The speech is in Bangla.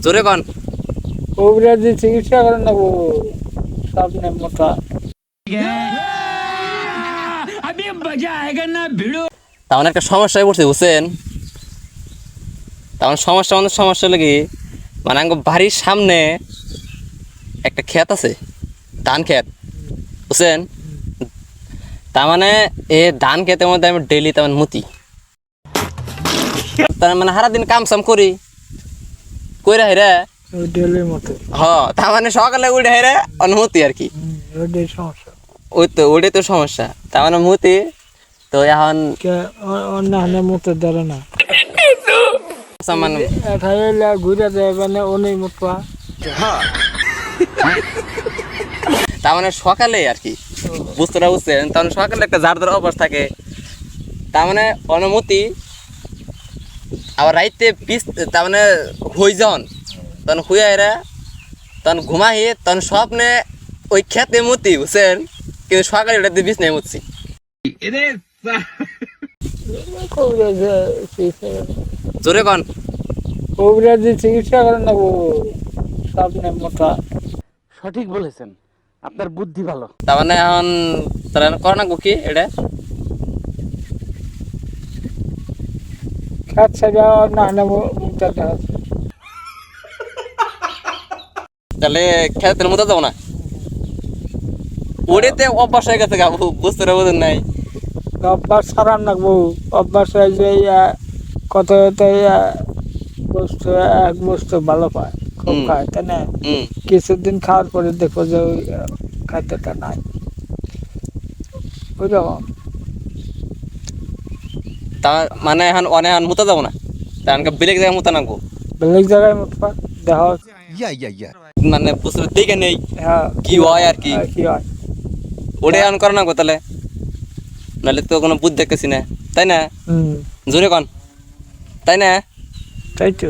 জোরে কন। কবিরাজি চিকিৎসা করেন না সামনে মোটা। তেমন একটা সমস্যায় পড়ছে বুঝছেন। তেমন সমস্যা আমাদের সমস্যা হলো কি, মানে আমার বাড়ির সামনে একটা ক্ষেত আছে, ধান ক্ষেত বুঝছেন। তার মানে এই ধান ক্ষেতের মধ্যে আমি ডেইলি তেমন মুতি, তার মানে সারাদিন কাম সাম করি কইরা হেরে। ডেলির মতো। তার মানে সকালে উঠে হেরে অনুমতি আর কি। ওইটাই সমস্যা। ওইটাই তো সমস্যা। তার মানে মুতি তো এখন অন্য মতো ধরে না মানে ঘুরে যায় মানে অনেক মোটা। তার মানে সকালে আর কি, বুঝতে বুঝছেন। তখন সকালে একটা জার ধরা অভ্যাস থাকে। তার মানে অনুমতি আবার রাইতে পিস, তার মানে হই যখন তখন হুইয়া এরা তখন ঘুমাই, তখন স্বপ্নে ওই খেতে মুতি বুঝছেন, কিন্তু সকালে ওটা দিয়ে বিছনায় মুতছি। জোরে কন। কবিরাজি চিকিৎসা করেন না সামনে মোটা। সঠিক বলেছেন, আপনার বুদ্ধি ভালো। তার মানে এখন তারা করে না কি এটা খাট সাজা অন্য মোটা দেখা যায়। তাহলে খেতে মুতা যাবো না, ওটাতে অভ্যাস হয়ে গেছে গাবু, বুঝতে বোঝেন নাই। অভ্যাস ছাড়ান রাখবো। অভ্যাস হয়ে যে কত বস্তু এক বস্তু ভালো পায় খুব খায়, তাই না? কিছুদিন খাওয়ার পরে দেখো যে ওই খাদ্যটা নাই ওইরকম। তার মানে এখন অনেক মুতা যাবো না, তার বেলেগ জায়গায় মুতা নাকবো। বেলেগ জায়গায় মুতবা দেহ মানে বুঝতে দেখে নেই হ্যাঁ কি হয় আর কি, কি হয় ওটাই এখন করে নাকবো। তাহলে নাহলে তো কোনো বুদ্ধি দেখতেছি না, তাই না? জোরে কন, তাই না? তাই তো।